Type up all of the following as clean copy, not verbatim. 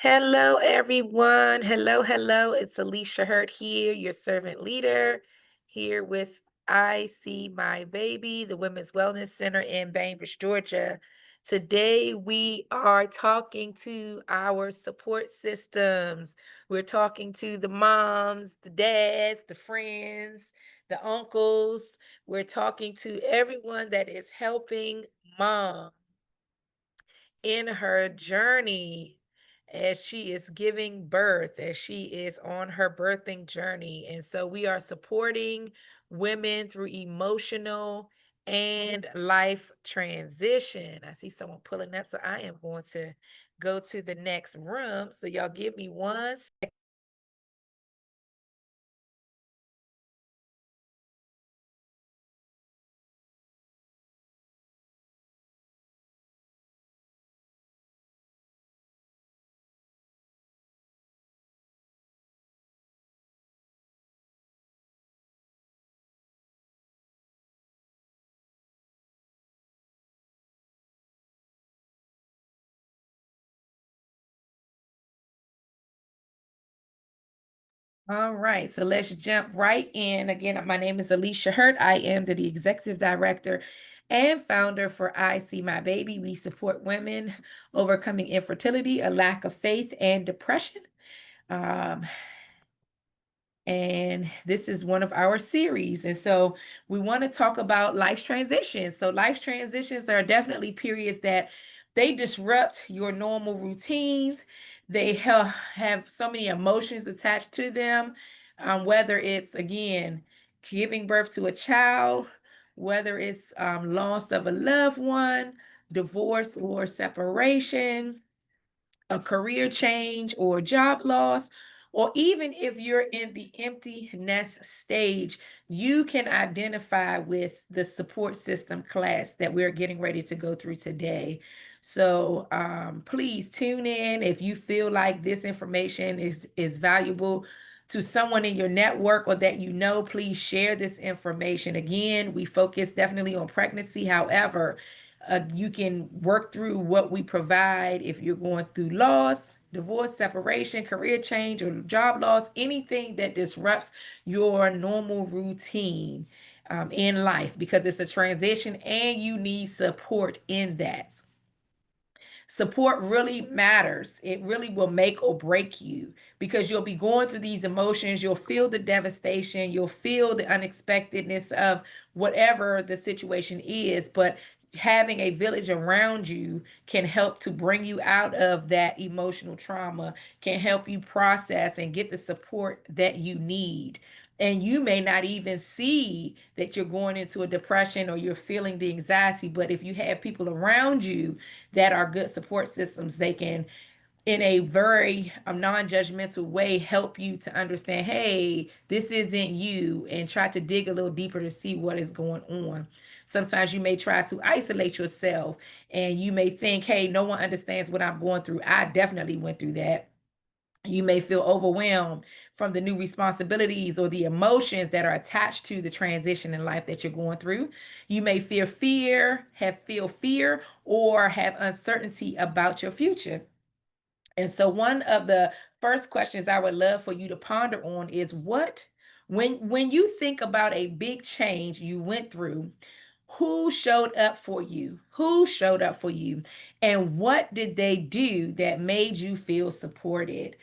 Hello, everyone. Hello, hello. It's Alicia Hurt here, your servant leader, here with I See My Baby, the Women's Wellness Center in Bainbridge, Georgia. Today, we are talking to our support systems. We're talking to the moms, the dads, the friends, the uncles. We're talking to everyone that is helping mom in her journey as she is giving birth, as she is on her birthing journey. And so we are supporting women through emotional and life transition. I see someone pulling up, so I am going to go to the next room. So y'all give me one. All right, so let's jump right in. Again, my name is Alicia Hurt. I am the Executive Director and founder for I See My Baby. We support women overcoming infertility, a lack of faith, and depression. Um, and this is one of our series. And so we want to talk about life transitions. So life transitions are definitely periods that they disrupt your normal routines. They have so many emotions attached to them, whether it's, again, giving birth to a child, whether it's loss of a loved one, divorce or separation, a career change or job loss, or even if you're in the empty nest stage, you can identify with the support system class that we're getting ready to go through today. So please tune in if you feel like this information is valuable to someone in your network or that you know. Please share this information. Again, we focus definitely on pregnancy. However, you can work through what we provide if you're going through loss, divorce, separation, career change, or job loss, anything that disrupts your normal routine in life, because it's a transition and you need support in that. Support really matters. It really will make or break you because you'll be going through these emotions. You'll feel the devastation. You'll feel the unexpectedness of whatever the situation is. But having a village around you can help to bring you out of that emotional trauma, can help you process and get the support that you need. And you may not even see that you're going into a depression or you're feeling the anxiety, but if you have people around you that are good support systems, they can, in a very non-judgmental way, help you to understand, hey, this isn't you, and try to dig a little deeper to see what is going on. Sometimes you may try to isolate yourself and you may think, hey, no one understands what I'm going through. I definitely went through that. You may feel overwhelmed from the new responsibilities or the emotions that are attached to the transition in life that you're going through. You may feel fear, or have uncertainty about your future. And so one of the first questions I would love for you to ponder on is when you think about a big change you went through, who showed up for you? Who showed up for you? And what did they do that made you feel supported?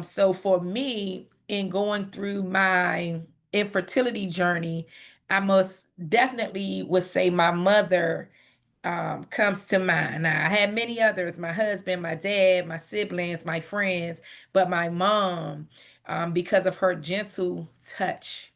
So for me, in going through my infertility journey, I most definitely would say my mother comes to mind. Now, I had many others, my husband, my dad, my siblings, my friends, but my mom, because of her gentle touch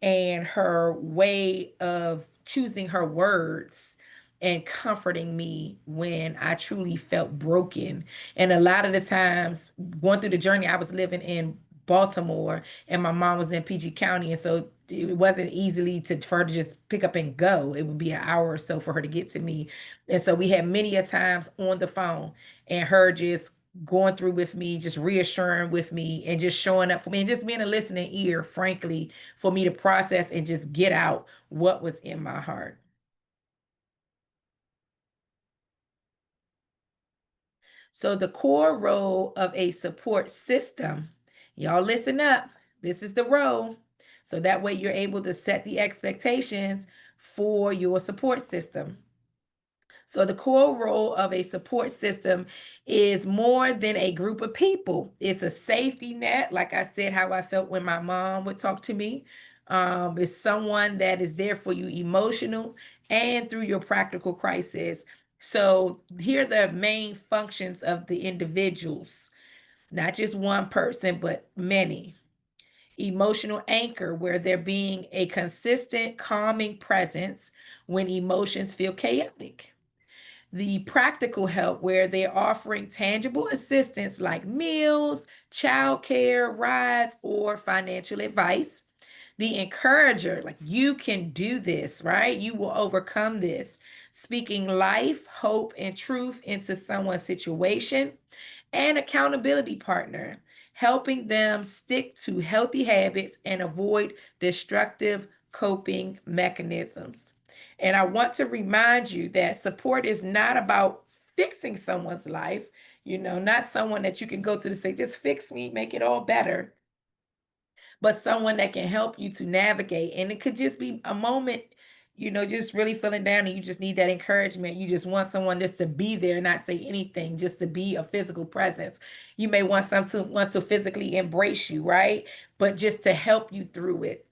and her way of choosing her words and comforting me when I truly felt broken. And a lot of the times going through the journey, I was living in Baltimore and my mom was in PG County. And so it wasn't easily for her to just pick up and go. It would be an hour or so for her to get to me. And so we had many a times on the phone and her just going through with me, just reassuring with me and just showing up for me and just being a listening ear, frankly, for me to process and just get out what was in my heart. So the core role of a support system, y'all listen up. This is the role. So that way you're able to set the expectations for your support system. So the core role of a support system is more than a group of people. It's a safety net, like I said, how I felt when my mom would talk to me. It's someone that is there for you emotional and through your practical crisis. So here are the main functions of the individuals, not just one person, but many. Emotional anchor, where they're being a consistent, calming presence when emotions feel chaotic. The practical help, where they're offering tangible assistance like meals, childcare, rides, or financial advice. The encourager, like you can do this, right? You will overcome this. Speaking life, hope, and truth into someone's situation. And accountability partner, helping them stick to healthy habits and avoid destructive coping mechanisms. And I want to remind you that support is not about fixing someone's life, not someone that you can go to say, just fix me, make it all better, but someone that can help you to navigate. And it could just be a moment, just really feeling down and you just need that encouragement. You just want someone just to be there, not say anything, just to be a physical presence. You may want some to want to physically embrace you, right? But just to help you through it.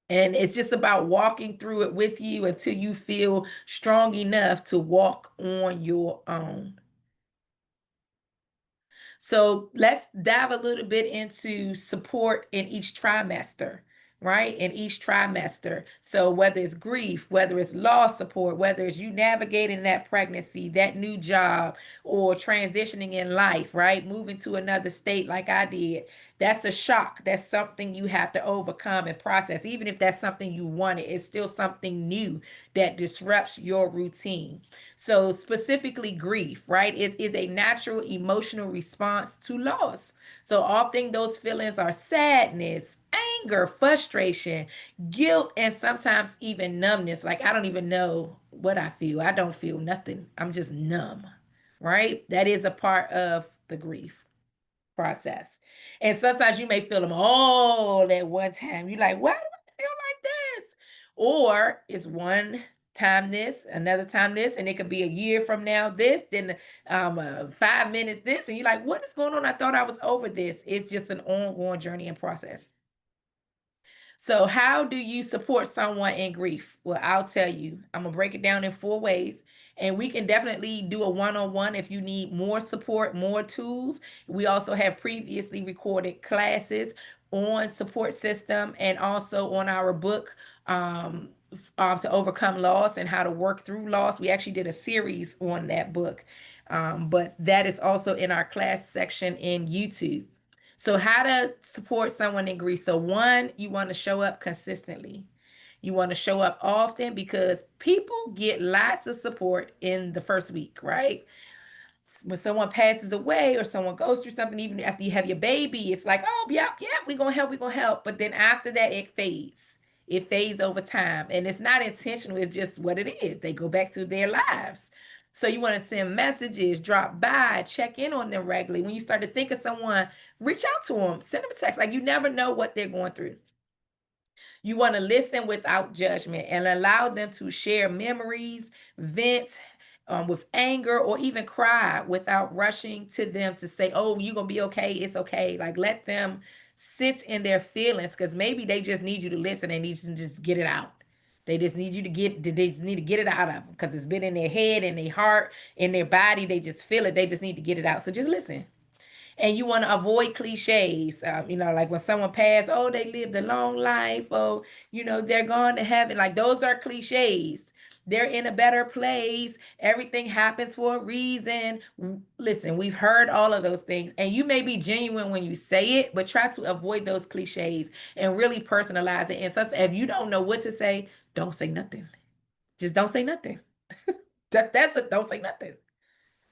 And it's just about walking through it with you until you feel strong enough to walk on your own. So let's dive a little bit into support in each trimester, right? In each trimester. So whether it's grief, whether it's loss support, whether it's you navigating that pregnancy, that new job, or transitioning in life, right? Moving to another state like I did. That's a shock. That's something you have to overcome and process. Even if that's something you wanted, it's still something new that disrupts your routine. So, specifically, grief, right? It is a natural emotional response to loss. So, often those feelings are sadness, anger, frustration, guilt, and sometimes even numbness. Like, I don't even know what I feel. I don't feel nothing. I'm just numb, right? That is a part of the grief process. And sometimes you may feel them all at one time. You're like, why do I feel like this? Or it's one time this, another time this, and it could be a year from now this, then 5 minutes this, and you're like, what is going on? I thought I was over this. It's just an ongoing journey and process. So, how do you support someone in grief? Well, I'll tell you. I'm gonna break it down in 4 ways, and we can definitely do a one-on-one if you need more support, more tools. We also have previously recorded classes on support system and also on our book to overcome loss and how to work through loss. We actually did a series on that book, but that is also in our class section in YouTube. So, how to support someone in grief. So, one, you want to show up consistently. You want to show up often because people get lots of support in the first week, right? When someone passes away or someone goes through something, even after you have your baby, it's like, oh, yep, yep, we're going to help, we're going to help. But then after that, it fades. It fades over time. And it's not intentional, it's just what it is. They go back to their lives. So you want to send messages, drop by, check in on them regularly. When you start to think of someone, reach out to them, send them a text. Like you never know what they're going through. You want to listen without judgment and allow them to share memories, vent with anger, or even cry without rushing to them to say, oh, you're going to be okay. It's okay. Like let them sit in their feelings because maybe they just need you to listen and need to just get it out. They just need you to they just need to get it out of them because it's been in their head, in their heart, in their body. They just feel it. They just need to get it out. So just listen. And you want to avoid cliches. Like when someone passed, oh, they lived a long life, oh, they're going to heaven. Like those are cliches. They're in a better place. Everything happens for a reason. Listen, we've heard all of those things, and you may be genuine when you say it, but try to avoid those cliches and really personalize it. And such, if you don't know what to say, don't say nothing. Just don't say nothing. That's it. Don't say nothing.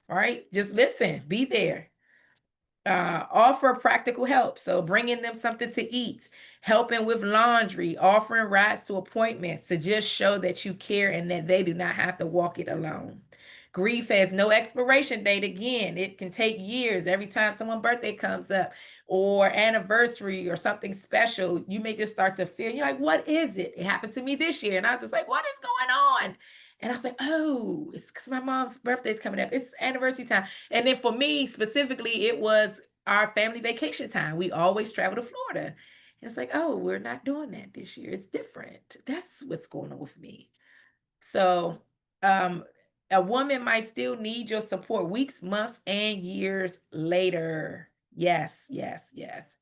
All right. Just listen. Be there. Offer practical help. So bringing them something to eat, helping with laundry, offering rides to appointments to just show that you care and that they do not have to walk it alone. Grief has no expiration date. Again, it can take years. Every time someone's birthday comes up or anniversary or something special, you may just start to feel, you're like, what is it? It happened to me this year. And I was just like, what is going on? And I was like, oh, it's because my mom's birthday's coming up. It's anniversary time. And then for me specifically, it was our family vacation time. We always travel to Florida. And it's like, oh, we're not doing that this year. It's different. That's what's going on with me. So, um, a woman might still need your support weeks, months, and years later. Yes, yes, yes.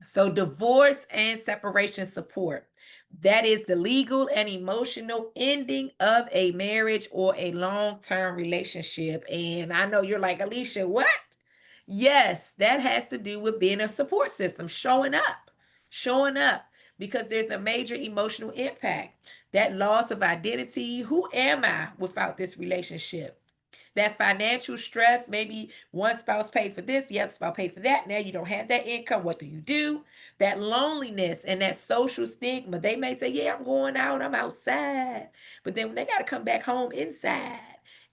So, divorce and separation support. That is the legal and emotional ending of a marriage or a long-term relationship. And I know you're like, Alicia, what? Yes, that has to do with being a support system, showing up because there's a major emotional impact. That loss of identity. Who am I without this relationship? That financial stress, maybe one spouse paid for this, the other spouse paid for that. Now you don't have that income. What do you do? That loneliness and that social stigma. They may say, yeah, I'm going out, I'm outside. But then when they got to come back home inside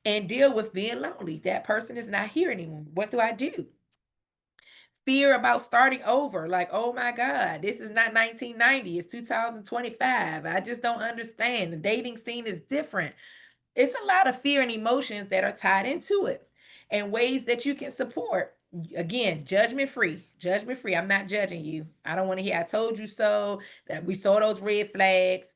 and deal with being lonely, that person is not here anymore. What do I do? Fear about starting over. Like, oh my God, this is not 1990, it's 2025. I just don't understand. The dating scene is different. It's a lot of fear and emotions that are tied into it and ways that you can support. Again, judgment free. Judgment free. I'm not judging you. I don't want to hear I told you so, that we saw those red flags.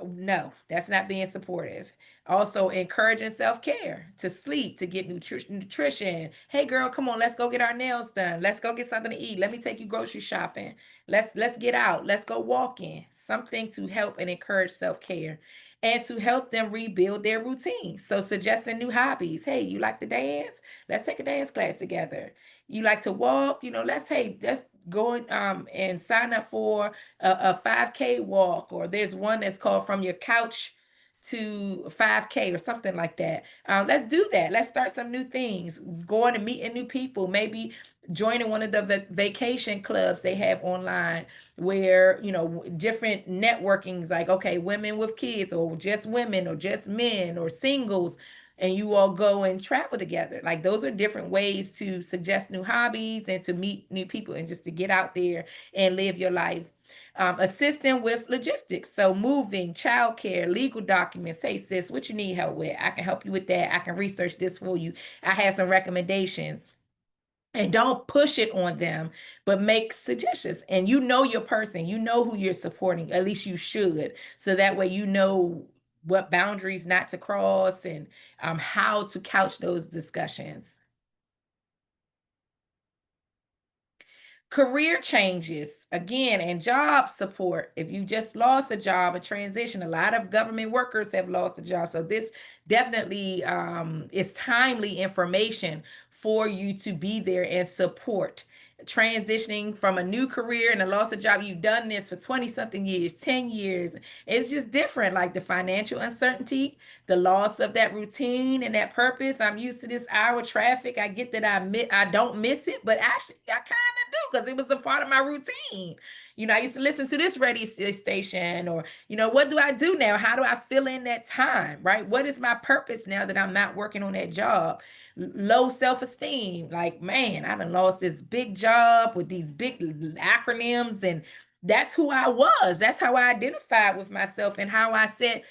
No, that's not being supportive. Also, encouraging self care, to sleep, to get nutrition. Hey, girl, come on, let's go get our nails done. Let's go get something to eat. Let me take you grocery shopping. Let's get out. Let's go walking. Something to help and encourage self care, and to help them rebuild their routine. So, suggesting new hobbies. Hey, you like to dance? Let's take a dance class together. You like to walk? Let's go and sign up for a 5K walk, or there's one that's called From Your Couch to 5K or something like that. Let's do that. Let's start some new things, going and meeting new people, maybe joining one of the vacation clubs they have online where, different networkings, like, okay, women with kids, or just women, or just men, or singles, and you all go and travel together. Like, those are different ways to suggest new hobbies and to meet new people and just to get out there and live your life. Assisting with logistics. So moving, childcare, legal documents. Hey, sis, what you need help with? I can help you with that. I can research this for you. I have some recommendations. And don't push it on them, but make suggestions. And you know your person, you know who you're supporting, at least you should. So that way you know what boundaries not to cross, and how to couch those discussions. Career changes, again, and job support. If you just lost a job, a transition, a lot of government workers have lost a job. So this definitely is timely information for you to be there and support. Transitioning from a new career and a loss of job, you've done this for 20 something years, 10 years. It's just different, like the financial uncertainty, the loss of that routine and that purpose. I'm used to this hour traffic. I get that I don't miss it, but actually I kind of do, because it was a part of my routine. I used to listen to this radio station, or, what do I do now? How do I fill in that time, right? What is my purpose now that I'm not working on that job? Low self-esteem. Like, man, I done lost this big job with these big acronyms, and that's who I was. That's how I identified with myself, and how I said,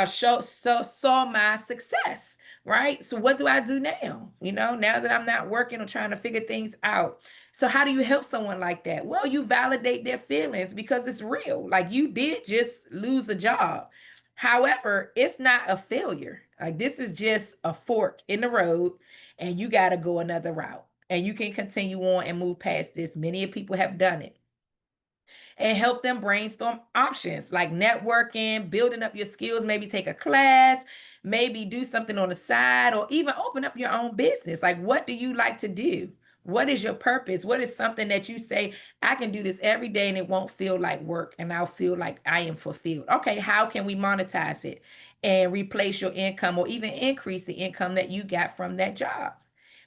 saw my success, right? So what do I do now? Now that I'm not working or trying to figure things out. So how do you help someone like that? Well, you validate their feelings, because it's real. Like, you did just lose a job. However, it's not a failure. Like, this is just a fork in the road, and you got to go another route. And you can continue on and move past this. Many people have done it. And help them brainstorm options like networking, building up your skills, maybe take a class, maybe do something on the side, or even open up your own business. Like, what do you like to do? What is your purpose? What is something that you say, I can do this every day and it won't feel like work, and I'll feel like I am fulfilled? Okay, how can we monetize it and replace your income, or even increase the income that you got from that job?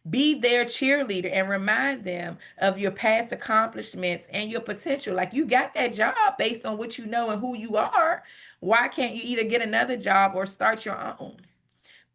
Be their cheerleader and remind them of your past accomplishments and your potential. Like, you got that job based on what you know and who you are. Why can't you either get another job or start your own?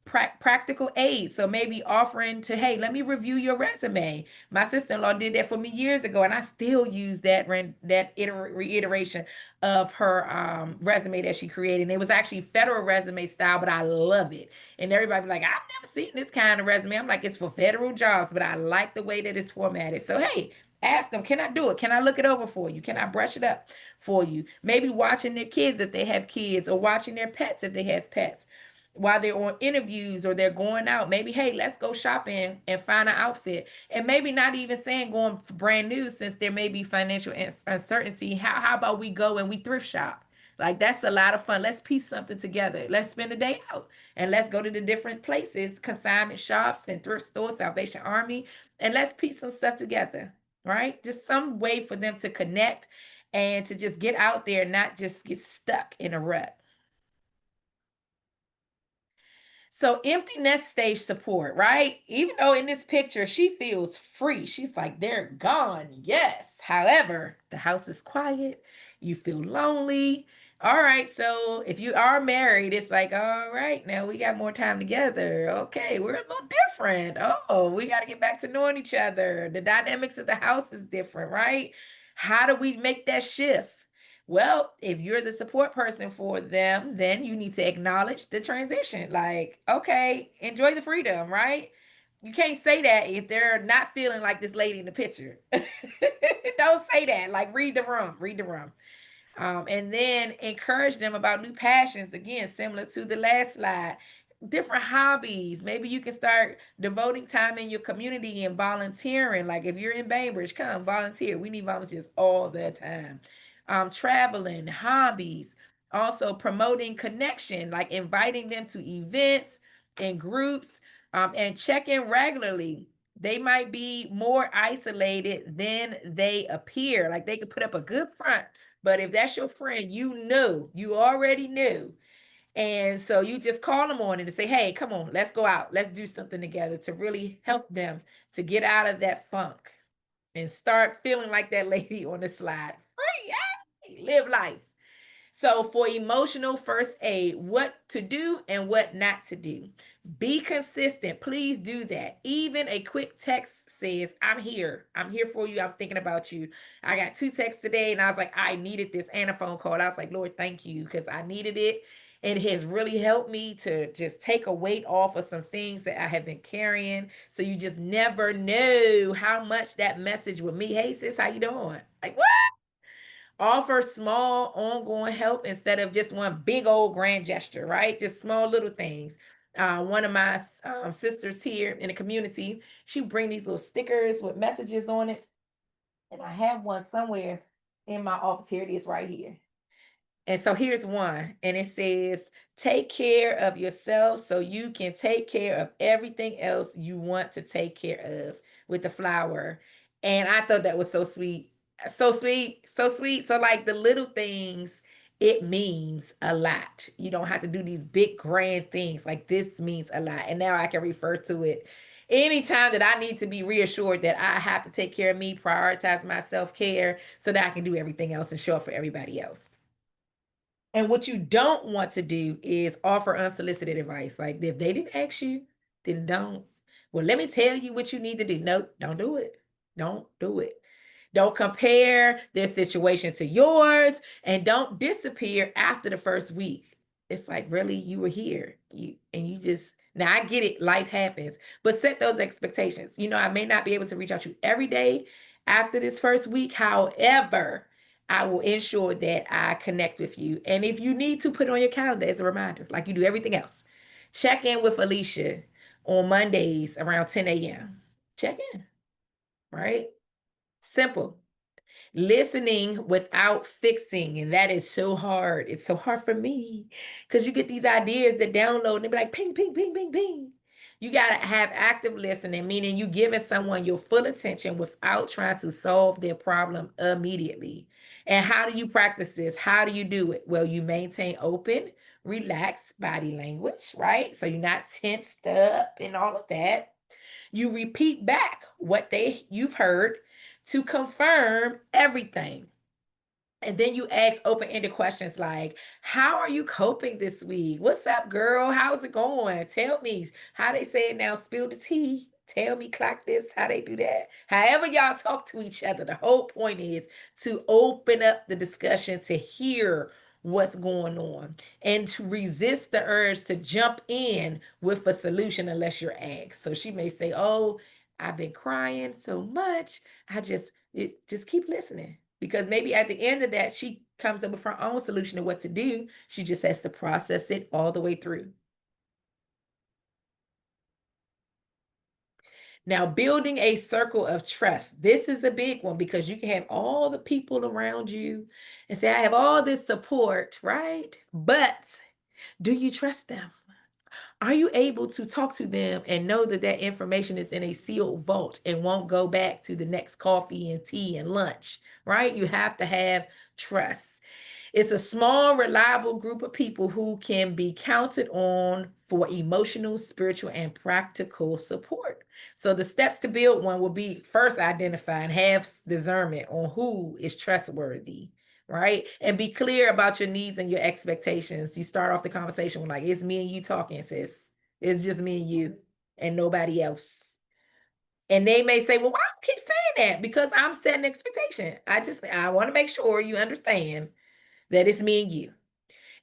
Practical aid. So maybe offering to, hey, let me review your resume. My sister-in-law did that for me years ago, and I still use reiteration of her resume that she created. And it was actually federal resume style, but I love it. And everybody was like, I've never seen this kind of resume. I'm like, it's for federal jobs, but I like the way that it's formatted. So hey, ask them, can I do it? Can I look it over for you? Can I brush it up for you? Maybe watching their kids if they have kids, or watching their pets if they have pets while they're on interviews or they're going out. Maybe, hey, let's go shopping and find an outfit. And maybe not even saying going for brand new, since there may be financial uncertainty. How about we go and we thrift shop? Like, that's a lot of fun. Let's piece something together. Let's spend the day out and let's go to the different places, consignment shops and thrift stores, Salvation Army, and let's piece some stuff together, right? Just some way for them to connect and to just get out there and not just get stuck in a rut. So empty nest stage support, right? Even though in this picture she feels free, she's like, they're gone. Yes. However, the house is quiet. You feel lonely. All right. So if you are married, it's like, all right, now we got more time together. Okay, we're a little different. Oh, we got to get back to knowing each other. The dynamics of the house is different, right? How do we make that shift? Well, if you're the support person for them, then you need to acknowledge the transition. Like, okay, enjoy the freedom, right? You can't say that if they're not feeling like this lady in the picture. Don't say that. Like, read the room, read the room. And then encourage them about new passions. Again, similar to the last slide, different hobbies. Maybe you can start devoting time in your community and volunteering. Like, if you're in Bainbridge, come volunteer. We need volunteers all the time. Traveling, hobbies, also promoting connection, like inviting them to events and groups, and check in regularly. They might be more isolated than they appear. Like, they could put up a good front, but if that's your friend, you already knew. And so you just call them on it and say, hey, come on, let's go out. Let's do something together to really help them to get out of that funk and start feeling like that lady on the slide. Free, yay, live life. So for emotional first aid, what to do and what not to do. Be consistent. Please do that. Even a quick text says, I'm here. I'm here for you. I'm thinking about you. I got 2 texts today and I was like, I needed this, and a phone call. I was like, Lord, thank you, because I needed it. It has really helped me to just take a weight off of some things that I have been carrying. So you just never know how much that message with me, hey sis, how you doing? Like, what? Offer small ongoing help instead of just one big old grand gesture, right? Just small little things. One of my sisters here in the community, she bring these little stickers with messages on it, and I have one somewhere in my office. Here it is, right here. And so here's one, and it says, take care of yourself so you can take care of everything else you want to take care of, with the flower. And I thought that was so sweet. So sweet, so sweet. So, like, the little things, it means a lot. You don't have to do these big grand things. Like, this means a lot. And now I can refer to it anytime that I need to be reassured that I have to take care of me, prioritize my self-care so that I can do everything else and show up for everybody else. And what you don't want to do is offer unsolicited advice. Like, if they didn't ask you, then don't. Well, let me tell you what you need to do. No, don't do it. Don't do it. Don't compare their situation to yours, and don't disappear after the first week. It's like, really, you were here. You just, now I get it, life happens, but set those expectations. I may not be able to reach out to you every day after this first week. However, I will ensure that I connect with you. And if you need to, put it on your calendar as a reminder, like you do everything else. Check in with Alicia on Mondays around 10 a.m. Check in, right? Simple. Listening without fixing. And that is so hard. It's so hard for me because you get these ideas that download and they be like, ping, ping, ping, ping, ping. You got to have active listening, meaning you giving someone your full attention without trying to solve their problem immediately. And how do you practice this? How do you do it? Well, you maintain open, relaxed body language, right? So you're not tensed up and all of that. You repeat back what you've heard to confirm everything. And then you ask open-ended questions like, how are you coping this week? What's up, girl? How's it going? Tell me. How they say it now, spill the tea. Tell me, clock this, how they do that. However, y'all talk to each other. The whole point is to open up the discussion to hear what's going on and to resist the urge to jump in with a solution unless you're asked. So she may say, oh, I've been crying so much. Just keep listening, because maybe at the end of that, she comes up with her own solution to what to do. She just has to process it all the way through. Now, building a circle of trust. This is a big one because you can have all the people around you and say, I have all this support, right? But do you trust them? Are you able to talk to them and know that that information is in a sealed vault and won't go back to the next coffee and tea and lunch, right? You have to have trust. It's a small, reliable group of people who can be counted on for emotional, spiritual, and practical support. So the steps to build one will be first identify and have discernment on who is trustworthy, right? And be clear about your needs and your expectations. You start off the conversation with like, it's me and you talking, sis. It's just me and you and nobody else. And they may say, well, why do you keep saying that? Because I'm setting expectation. I want to make sure you understand that it's me and you.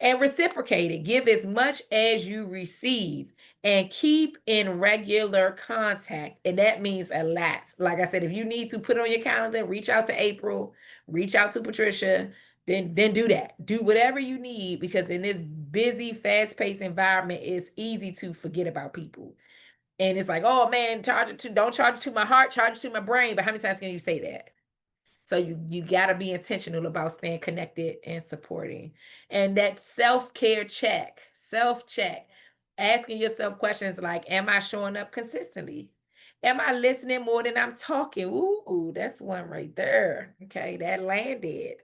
And reciprocate it. Give as much as you receive and keep in regular contact. And that means a lot. Like I said, if you need to put it on your calendar, reach out to April, reach out to Patricia, then do that. Do whatever you need, because in this busy, fast-paced environment, it's easy to forget about people. And it's like, oh man, don't charge it to my heart, charge it to my brain. But how many times can you say that? So you got to be intentional about staying connected and supporting. And that self-care check, self-check, asking yourself questions like, am I showing up consistently? Am I listening more than I'm talking? Ooh, that's one right there. Okay, that landed.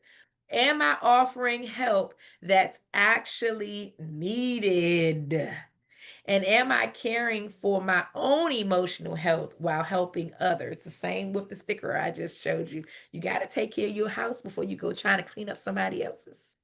Am I offering help that's actually needed? And am I caring for my own emotional health while helping others? The same with the sticker I just showed you. You got to take care of your house before you go trying to clean up somebody else's.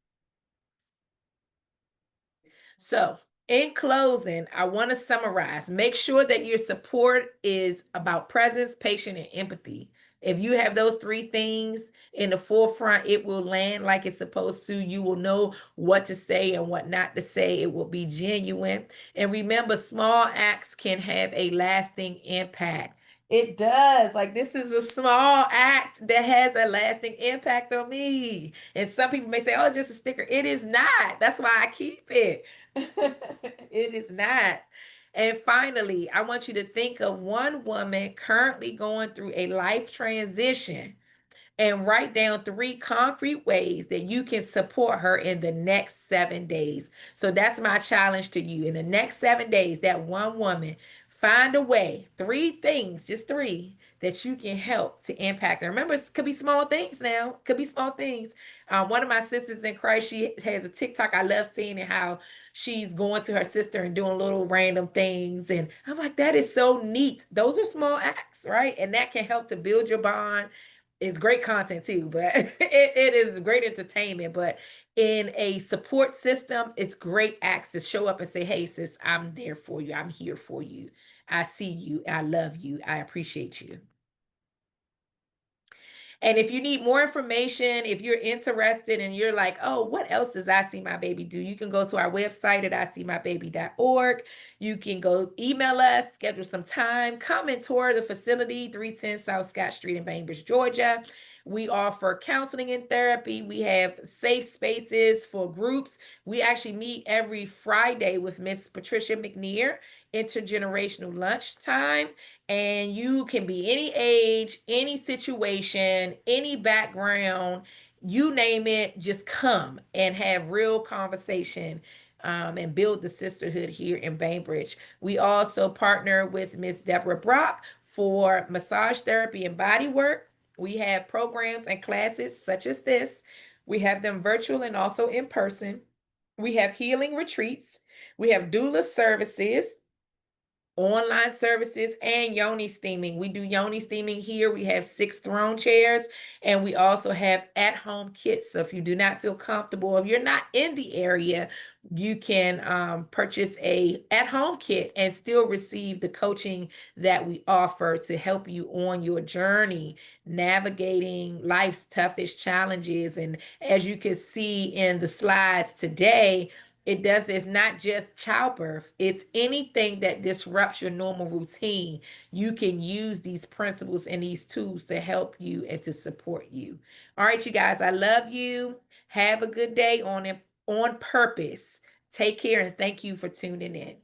So, in closing, I want to summarize. Make sure that your support is about presence, patience, and empathy. If you have those three things in the forefront, it will land like it's supposed to. You will know what to say and what not to say. It will be genuine. And remember, small acts can have a lasting impact. It does. Like, this is a small act that has a lasting impact on me. And some people may say, oh, it's just a sticker. It is not. That's why I keep it. It is not. And finally, I want you to think of one woman currently going through a life transition and write down 3 concrete ways that you can support her in the next 7 days. So that's my challenge to you. In the next 7 days, that one woman, find a way, 3 things, just 3, that you can help to impact her. Remember, it could be small things now. Could be small things. One of my sisters in Christ, she has a TikTok. I love seeing it, how she's going to her sister and doing little random things. And I'm like, that is so neat. Those are small acts, right? And that can help to build your bond. It's great content too, but it is great entertainment. But in a support system, it's great acts to show up and say, hey, sis, I'm there for you. I'm here for you. I see you. I love you. I appreciate you. And if you need more information, if you're interested and you're like, oh, what else does I See My Baby do? You can go to our website at iseemybaby.org. You can go email us, schedule some time, come and tour the facility, 310 South Scott Street in Bainbridge, Georgia. We offer counseling and therapy. We have safe spaces for groups. We actually meet every Friday with Miss Patricia McNear, intergenerational lunchtime. And you can be any age, any situation, any background, you name it, just come and have real conversation. And build the sisterhood here in Bainbridge. We also partner with Miss Deborah Brock for massage therapy and body work. We have programs and classes such as this. We have them virtual and also in person. We have healing retreats. We have doula services. online services, and yoni steaming. We do yoni steaming here. We have 6 throne chairs, and we also have at-home kits. So if you do not feel comfortable, if you're not in the area, you can purchase a at-home kit and still receive the coaching that we offer to help you on your journey navigating life's toughest challenges. And as you can see in the slides today, it's not just childbirth, it's anything that disrupts your normal routine. You can use these principles and these tools to help you and to support you. All right, you guys, I love you. Have a good day on purpose. Take care and thank you for tuning in.